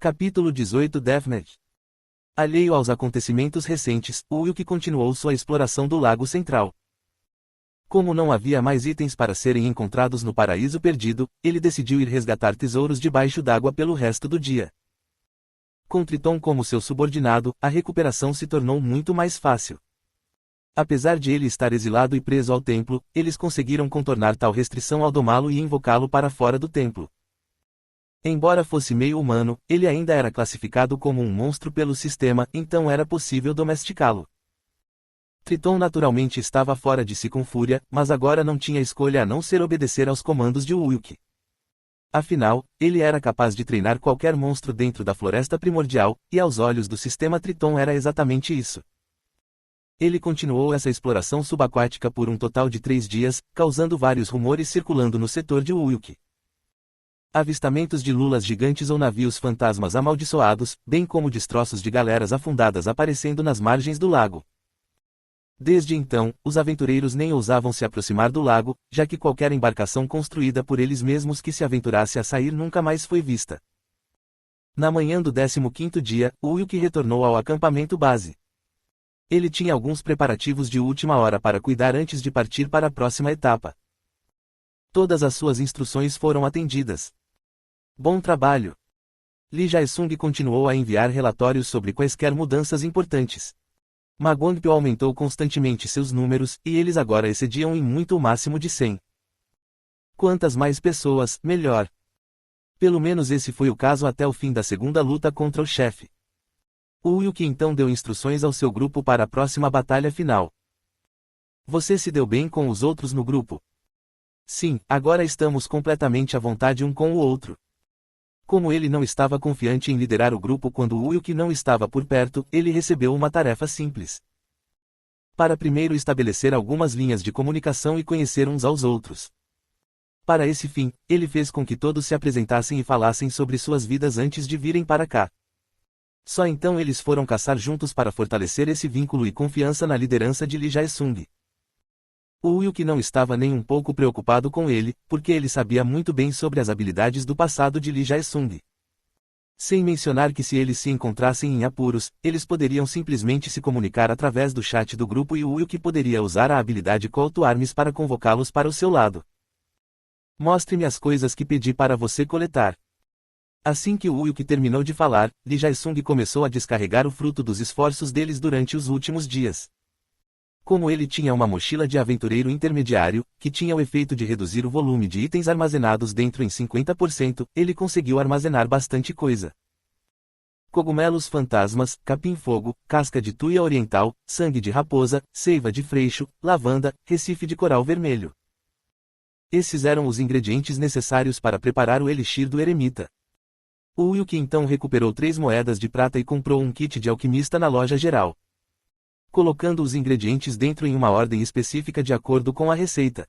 Capítulo 18 Deathmatch. Alheio aos acontecimentos recentes, Ulk continuou sua exploração do Lago Central. Como não havia mais itens para serem encontrados no Paraíso Perdido, ele decidiu ir resgatar tesouros debaixo d'água pelo resto do dia. Com Triton como seu subordinado, a recuperação se tornou muito mais fácil. Apesar de ele estar exilado e preso ao templo, eles conseguiram contornar tal restrição ao domá-lo e invocá-lo para fora do templo. Embora fosse meio humano, ele ainda era classificado como um monstro pelo sistema, então era possível domesticá-lo. Triton naturalmente estava fora de si com fúria, mas agora não tinha escolha a não ser obedecer aos comandos de Ulk. Afinal, ele era capaz de treinar qualquer monstro dentro da floresta primordial, e aos olhos do sistema Triton era exatamente isso. Ele continuou essa exploração subaquática por um total de 3 dias, causando vários rumores circulando no setor de Ulk. Avistamentos de lulas gigantes ou navios fantasmas amaldiçoados, bem como destroços de galeras afundadas aparecendo nas margens do lago. Desde então, os aventureiros nem ousavam se aproximar do lago, já que qualquer embarcação construída por eles mesmos que se aventurasse a sair nunca mais foi vista. Na manhã do 15º dia, Ulk retornou ao acampamento base. Ele tinha alguns preparativos de última hora para cuidar antes de partir para a próxima etapa. Todas as suas instruções foram atendidas. Bom trabalho! Lee Jae-sung continuou a enviar relatórios sobre quaisquer mudanças importantes. Ma Guangpyo aumentou constantemente seus números, e eles agora excediam em muito o máximo de 100. Quantas mais pessoas, melhor. Pelo menos esse foi o caso até o fim da segunda luta contra o chefe. Ulk então deu instruções ao seu grupo para a próxima batalha final. Você se deu bem com os outros no grupo? Sim, agora estamos completamente à vontade um com o outro. Como ele não estava confiante em liderar o grupo quando Ulk não estava por perto, ele recebeu uma tarefa simples. Para primeiro estabelecer algumas linhas de comunicação e conhecer uns aos outros. Para esse fim, ele fez com que todos se apresentassem e falassem sobre suas vidas antes de virem para cá. Só então eles foram caçar juntos para fortalecer esse vínculo e confiança na liderança de Lee Jae-sung. Ulk não estava nem um pouco preocupado com ele, porque ele sabia muito bem sobre as habilidades do passado de Lee Jae-sung. Sem mencionar que se eles se encontrassem em apuros, eles poderiam simplesmente se comunicar através do chat do grupo e Ulk poderia usar a habilidade Call to Arms para convocá-los para o seu lado. Mostre-me as coisas que pedi para você coletar. Assim que Ulk terminou de falar, Lee Jae-sung começou a descarregar o fruto dos esforços deles durante os últimos dias. Como ele tinha uma mochila de aventureiro intermediário, que tinha o efeito de reduzir o volume de itens armazenados dentro em 50%, ele conseguiu armazenar bastante coisa. Cogumelos fantasmas, capim-fogo, casca de tuia oriental, sangue de raposa, seiva de freixo, lavanda, recife de coral vermelho. Esses eram os ingredientes necessários para preparar o elixir do eremita. Ulk então recuperou 3 moedas de prata e comprou um kit de alquimista na loja geral. Colocando os ingredientes dentro em uma ordem específica de acordo com a receita.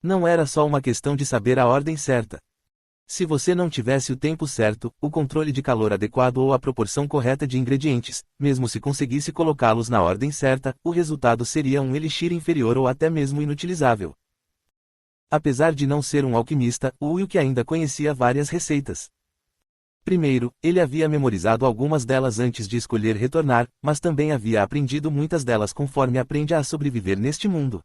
Não era só uma questão de saber a ordem certa. Se você não tivesse o tempo certo, o controle de calor adequado ou a proporção correta de ingredientes, mesmo se conseguisse colocá-los na ordem certa, o resultado seria um elixir inferior ou até mesmo inutilizável. Apesar de não ser um alquimista, Ulk ainda conhecia várias receitas. Primeiro, ele havia memorizado algumas delas antes de escolher retornar, mas também havia aprendido muitas delas conforme aprende a sobreviver neste mundo.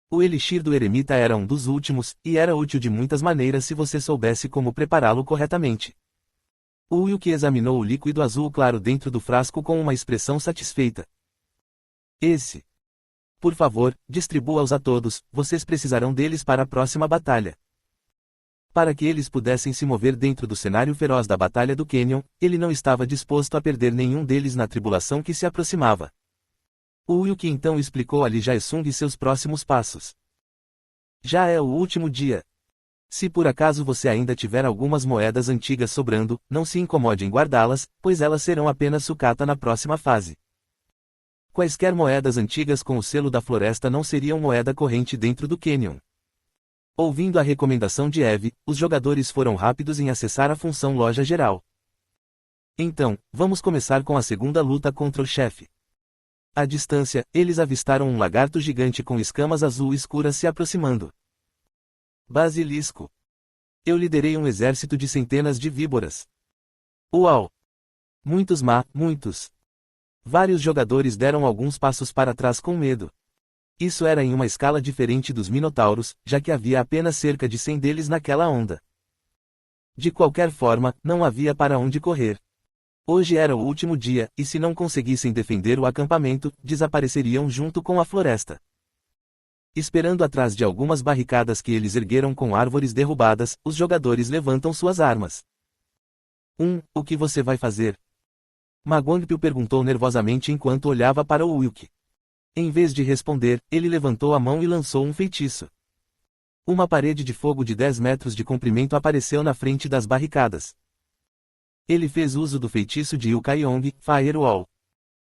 O elixir do eremita era um dos últimos, e era útil de muitas maneiras se você soubesse como prepará-lo corretamente. Ulk examinou o líquido azul claro dentro do frasco com uma expressão satisfeita. Esse. Por favor, distribua-os a todos, vocês precisarão deles para a próxima batalha. Para que eles pudessem se mover dentro do cenário feroz da Batalha do Canyon, ele não estava disposto a perder nenhum deles na tribulação que se aproximava. Ulk então explicou a Lee Jae-sung seus próximos passos. Já é o último dia. Se por acaso você ainda tiver algumas moedas antigas sobrando, não se incomode em guardá-las, pois elas serão apenas sucata na próxima fase. Quaisquer moedas antigas com o selo da floresta não seriam moeda corrente dentro do Canyon. Ouvindo a recomendação de Eve, os jogadores foram rápidos em acessar a função loja geral. Então, vamos começar com a segunda luta contra o chefe. À distância, eles avistaram um lagarto gigante com escamas azul escuras se aproximando. Basilisco. Eu liderei um exército de centenas de víboras. Uau! Muitos. Vários jogadores deram alguns passos para trás com medo. Isso era em uma escala diferente dos minotauros, já que havia apenas cerca de 100 deles naquela onda. De qualquer forma, não havia para onde correr. Hoje era o último dia, e se não conseguissem defender o acampamento, desapareceriam junto com a floresta. Esperando atrás de algumas barricadas que eles ergueram com árvores derrubadas, os jogadores levantam suas armas. O que você vai fazer? Ma Guangpil perguntou nervosamente enquanto olhava para o Wilk. Em vez de responder, ele levantou a mão e lançou um feitiço. Uma parede de fogo de 10 metros de comprimento apareceu na frente das barricadas. Ele fez uso do feitiço de Yukaiong, Firewall.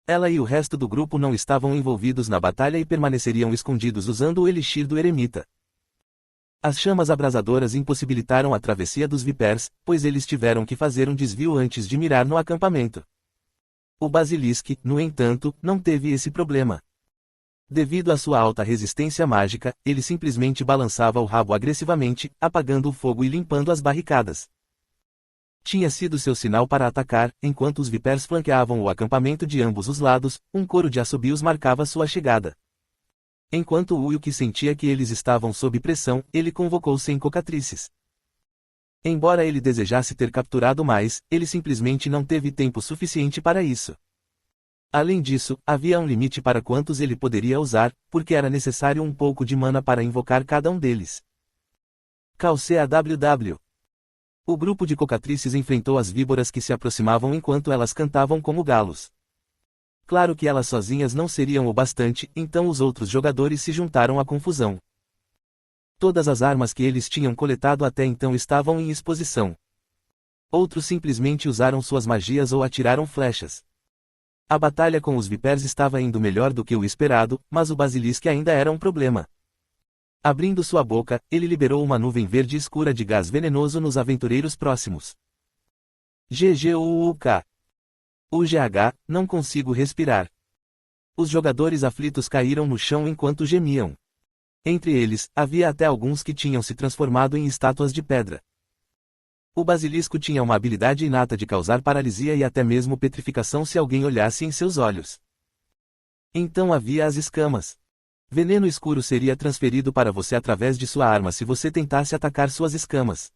Ela e o resto do grupo não estavam envolvidos na batalha e permaneceriam escondidos usando o elixir do eremita. As chamas abrasadoras impossibilitaram a travessia dos Vipers, pois eles tiveram que fazer um desvio antes de mirar no acampamento. O Basilisk, no entanto, não teve esse problema. Devido à sua alta resistência mágica, ele simplesmente balançava o rabo agressivamente, apagando o fogo e limpando as barricadas. Tinha sido seu sinal para atacar, enquanto os Vipers flanqueavam o acampamento de ambos os lados, um coro de assobios marcava sua chegada. Enquanto Wilk sentia que eles estavam sob pressão, ele convocou 100 cocatrices. Embora ele desejasse ter capturado mais, ele simplesmente não teve tempo suficiente para isso. Além disso, havia um limite para quantos ele poderia usar, porque era necessário um pouco de mana para invocar cada um deles. KCAWW. O grupo de cocatrices enfrentou as víboras que se aproximavam enquanto elas cantavam como galos. Claro que elas sozinhas não seriam o bastante, então os outros jogadores se juntaram à confusão. Todas as armas que eles tinham coletado até então estavam em exposição. Outros simplesmente usaram suas magias ou atiraram flechas. A batalha com os Vipers estava indo melhor do que o esperado, mas o Basilisk ainda era um problema. Abrindo sua boca, ele liberou uma nuvem verde escura de gás venenoso nos aventureiros próximos. GGUUK. UGH, não consigo respirar. Os jogadores aflitos caíram no chão enquanto gemiam. Entre eles, havia até alguns que tinham se transformado em estátuas de pedra. O basilisco tinha uma habilidade inata de causar paralisia e até mesmo petrificação se alguém olhasse em seus olhos. Então havia as escamas. Veneno escuro seria transferido para você através de sua arma se você tentasse atacar suas escamas.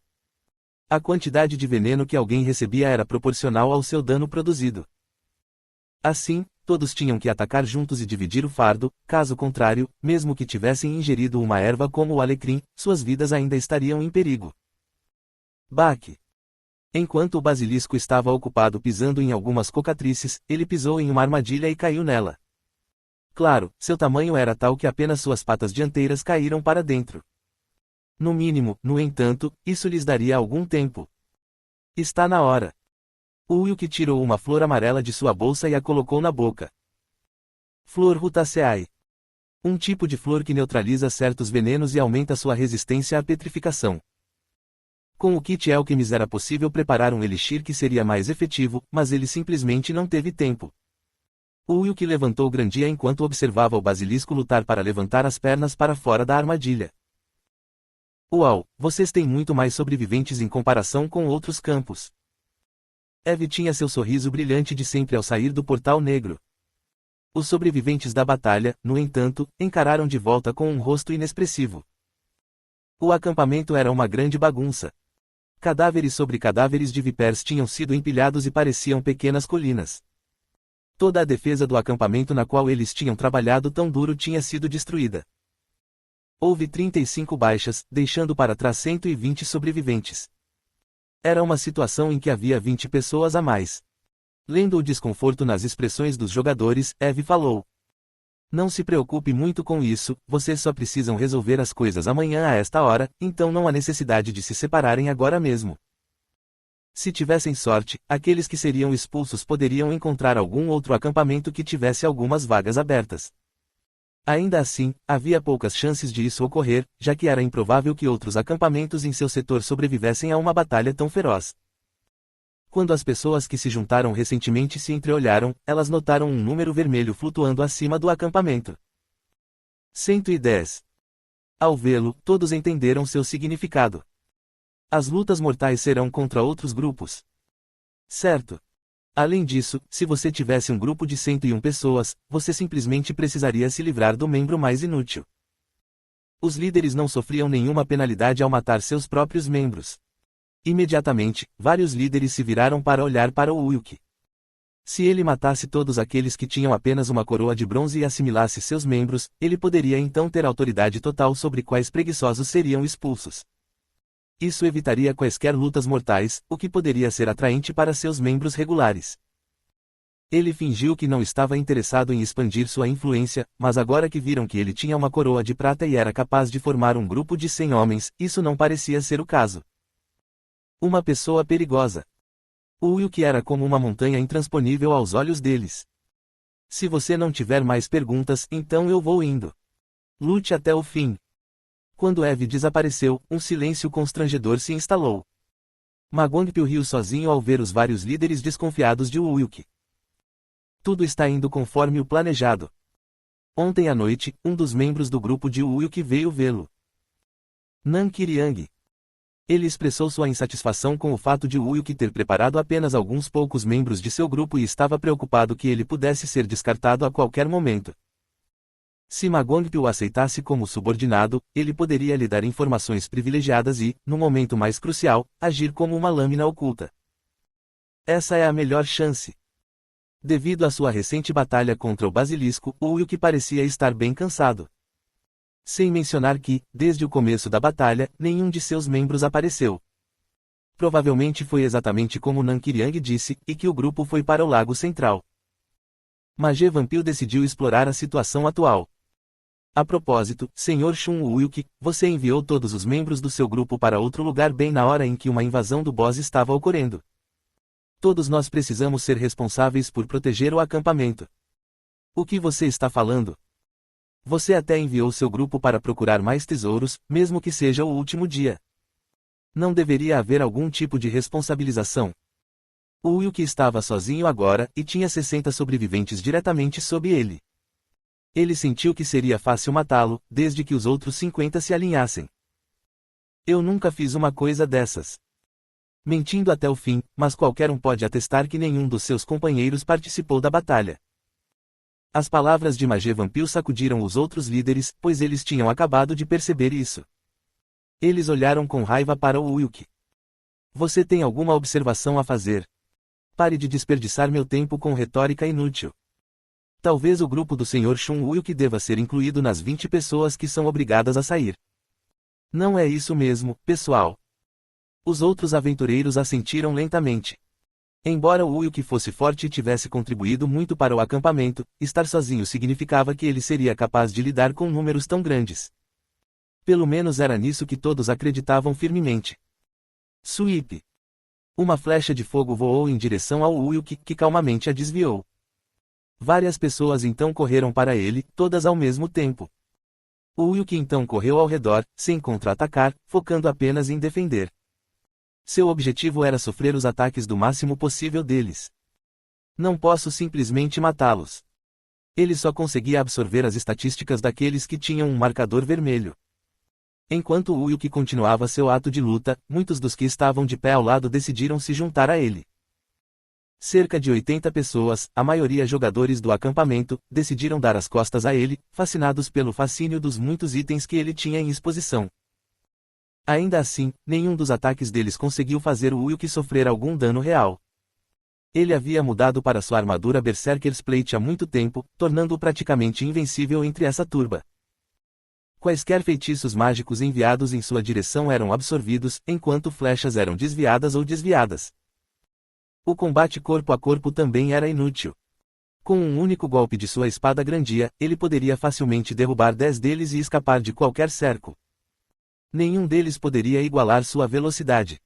A quantidade de veneno que alguém recebia era proporcional ao seu dano produzido. Assim, todos tinham que atacar juntos e dividir o fardo, caso contrário, mesmo que tivessem ingerido uma erva como o alecrim, suas vidas ainda estariam em perigo. Baque. Enquanto o basilisco estava ocupado pisando em algumas cocatrices, ele pisou em uma armadilha e caiu nela. Claro, seu tamanho era tal que apenas suas patas dianteiras caíram para dentro. No mínimo, no entanto, isso lhes daria algum tempo. Está na hora. O Wilk tirou uma flor amarela de sua bolsa e a colocou na boca. Flor Rutaceae. Um tipo de flor que neutraliza certos venenos e aumenta sua resistência à petrificação. Com o kit Alchemist era possível preparar um elixir que seria mais efetivo, mas ele simplesmente não teve tempo. O Wilk levantou Grandia enquanto observava o basilisco lutar para levantar as pernas para fora da armadilha. Uau, vocês têm muito mais sobreviventes em comparação com outros campos. Eve tinha seu sorriso brilhante de sempre ao sair do portal negro. Os sobreviventes da batalha, no entanto, encararam de volta com um rosto inexpressivo. O acampamento era uma grande bagunça. Cadáveres sobre cadáveres de vipers tinham sido empilhados e pareciam pequenas colinas. Toda a defesa do acampamento na qual eles tinham trabalhado tão duro tinha sido destruída. Houve 35 baixas, deixando para trás 120 sobreviventes. Era uma situação em que havia 20 pessoas a mais. Lendo o desconforto nas expressões dos jogadores, Eve falou. Não se preocupe muito com isso, vocês só precisam resolver as coisas amanhã a esta hora, então não há necessidade de se separarem agora mesmo. Se tivessem sorte, aqueles que seriam expulsos poderiam encontrar algum outro acampamento que tivesse algumas vagas abertas. Ainda assim, havia poucas chances de isso ocorrer, já que era improvável que outros acampamentos em seu setor sobrevivessem a uma batalha tão feroz. Quando as pessoas que se juntaram recentemente se entreolharam, elas notaram um número vermelho flutuando acima do acampamento. 110. Ao vê-lo, todos entenderam seu significado. As lutas mortais serão contra outros grupos. Certo. Além disso, se você tivesse um grupo de 101 pessoas, você simplesmente precisaria se livrar do membro mais inútil. Os líderes não sofriam nenhuma penalidade ao matar seus próprios membros. Imediatamente, vários líderes se viraram para olhar para o Ulk. Se ele matasse todos aqueles que tinham apenas uma coroa de bronze e assimilasse seus membros, ele poderia então ter autoridade total sobre quais preguiçosos seriam expulsos. Isso evitaria quaisquer lutas mortais, o que poderia ser atraente para seus membros regulares. Ele fingiu que não estava interessado em expandir sua influência, mas agora que viram que ele tinha uma coroa de prata e era capaz de formar um grupo de 100 homens, isso não parecia ser o caso. Uma pessoa perigosa. O Ulk era como uma montanha intransponível aos olhos deles. Se você não tiver mais perguntas, então eu vou indo. Lute até o fim. Quando Eve desapareceu, um silêncio constrangedor se instalou. Ma Guangpil riu sozinho ao ver os vários líderes desconfiados de Ulk. Tudo está indo conforme o planejado. Ontem à noite, um dos membros do grupo de Ulk veio vê-lo. Nan Qiriang. Ele expressou sua insatisfação com o fato de Ulk ter preparado apenas alguns poucos membros de seu grupo e estava preocupado que ele pudesse ser descartado a qualquer momento. Se Ma Guangpil o aceitasse como subordinado, ele poderia lhe dar informações privilegiadas e, no momento mais crucial, agir como uma lâmina oculta. Essa é a melhor chance. Devido à sua recente batalha contra o basilisco, Ulk parecia estar bem cansado. Sem mencionar que, desde o começo da batalha, nenhum de seus membros apareceu. Provavelmente foi exatamente como Nan Qiriang disse, e que o grupo foi para o Lago Central. Maje Vampil decidiu explorar a situação atual. A propósito, Sr. Shun Ulk, você enviou todos os membros do seu grupo para outro lugar bem na hora em que uma invasão do boss estava ocorrendo. Todos nós precisamos ser responsáveis por proteger o acampamento. O que você está falando? Você até enviou seu grupo para procurar mais tesouros, mesmo que seja o último dia. Não deveria haver algum tipo de responsabilização. O Ulk estava sozinho agora, e tinha 60 sobreviventes diretamente sob ele. Ele sentiu que seria fácil matá-lo, desde que os outros 50 se alinhassem. Eu nunca fiz uma coisa dessas. Mentindo até o fim, mas qualquer um pode atestar que nenhum dos seus companheiros participou da batalha. As palavras de Maje Vampil sacudiram os outros líderes, pois eles tinham acabado de perceber isso. Eles olharam com raiva para o Ulk. Você tem alguma observação a fazer? Pare de desperdiçar meu tempo com retórica inútil. Talvez o grupo do Sr. Shun Ulk deva ser incluído nas 20 pessoas que são obrigadas a sair. Não é isso mesmo, pessoal. Os outros aventureiros assentiram lentamente. Embora o Ulk fosse forte e tivesse contribuído muito para o acampamento, estar sozinho significava que ele seria capaz de lidar com números tão grandes. Pelo menos era nisso que todos acreditavam firmemente. Sweep. Uma flecha de fogo voou em direção ao Ulk, que calmamente a desviou. Várias pessoas então correram para ele, todas ao mesmo tempo. O Ulk então correu ao redor, sem contra-atacar, focando apenas em defender. Seu objetivo era sofrer os ataques do máximo possível deles. Não posso simplesmente matá-los. Ele só conseguia absorver as estatísticas daqueles que tinham um marcador vermelho. Enquanto o Ulk continuava seu ato de luta, muitos dos que estavam de pé ao lado decidiram se juntar a ele. Cerca de 80 pessoas, a maioria jogadores do acampamento, decidiram dar as costas a ele, fascinados pelo fascínio dos muitos itens que ele tinha em exposição. Ainda assim, nenhum dos ataques deles conseguiu fazer o Ulk sofrer algum dano real. Ele havia mudado para sua armadura Berserker's Plate há muito tempo, tornando-o praticamente invencível entre essa turba. Quaisquer feitiços mágicos enviados em sua direção eram absorvidos, enquanto flechas eram desviadas ou desviadas. O combate corpo a corpo também era inútil. Com um único golpe de sua espada grandia, ele poderia facilmente derrubar 10 deles e escapar de qualquer cerco. Nenhum deles poderia igualar sua velocidade.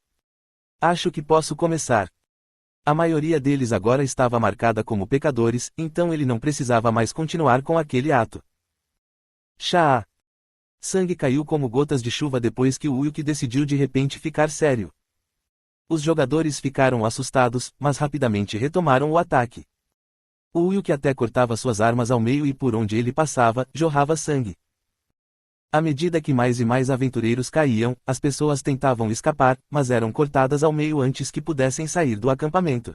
Acho que posso começar. A maioria deles agora estava marcada como pecadores, então ele não precisava mais continuar com aquele ato. Chá! Sangue caiu como gotas de chuva depois que o Ulk decidiu de repente ficar sério. Os jogadores ficaram assustados, mas rapidamente retomaram o ataque. O Ulk até cortava suas armas ao meio e por onde ele passava, jorrava sangue. À medida que mais e mais aventureiros caíam, as pessoas tentavam escapar, mas eram cortadas ao meio antes que pudessem sair do acampamento.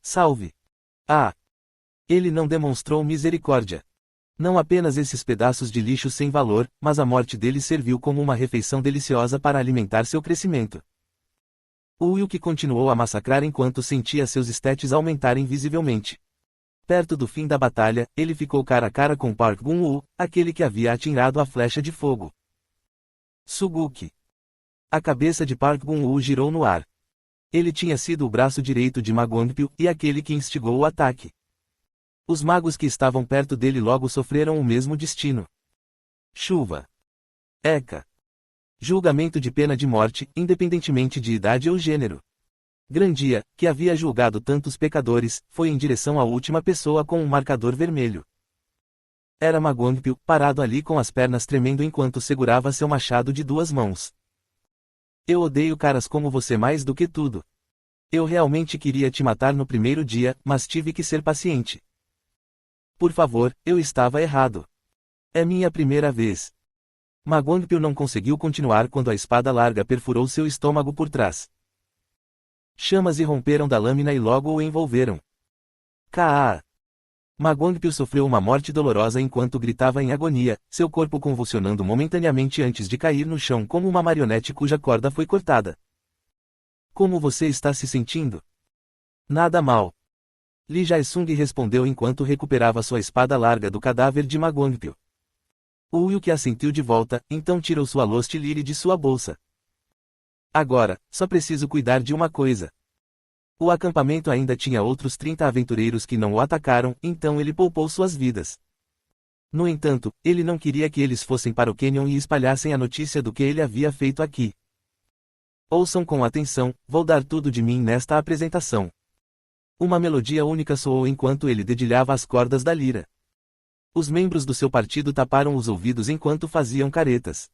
Salve! Ah! Ele não demonstrou misericórdia. Não apenas esses pedaços de lixo sem valor, mas a morte dele serviu como uma refeição deliciosa para alimentar seu crescimento. Will que continuou a massacrar enquanto sentia seus estéticos aumentarem visivelmente. Perto do fim da batalha, ele ficou cara a cara com Park Gun-woo, aquele que havia atirado a flecha de fogo. Suguki. A cabeça de Park Gun-woo girou no ar. Ele tinha sido o braço direito de Ma Guangpyo e aquele que instigou o ataque. Os magos que estavam perto dele logo sofreram o mesmo destino. Chuva. Eka. Julgamento de pena de morte, independentemente de idade ou gênero. Grandia, que havia julgado tantos pecadores, foi em direção à última pessoa com um marcador vermelho. Era Ma Guangpyo, parado ali com as pernas tremendo enquanto segurava seu machado de 2 mãos. Eu odeio caras como você mais do que tudo. Eu realmente queria te matar no primeiro dia, mas tive que ser paciente. Por favor, eu estava errado. É minha primeira vez. Ma Guangpyo não conseguiu continuar quando a espada larga perfurou seu estômago por trás. Chamas irromperam da lâmina e logo o envolveram. Kaa! Ma Guangpyo sofreu uma morte dolorosa enquanto gritava em agonia, seu corpo convulsionando momentaneamente antes de cair no chão como uma marionete cuja corda foi cortada. Como você está se sentindo? Nada mal. Lee Jae-sung respondeu enquanto recuperava sua espada larga do cadáver de Ma Guangpyo. Will que assentiu de volta, então tirou sua Lost Lyre de sua bolsa. Agora, só preciso cuidar de uma coisa. O acampamento ainda tinha outros 30 aventureiros que não o atacaram, então ele poupou suas vidas. No entanto, ele não queria que eles fossem para o Canyon e espalhassem a notícia do que ele havia feito aqui. Ouçam com atenção, vou dar tudo de mim nesta apresentação. Uma melodia única soou enquanto ele dedilhava as cordas da lira. Os membros do seu partido taparam os ouvidos enquanto faziam caretas.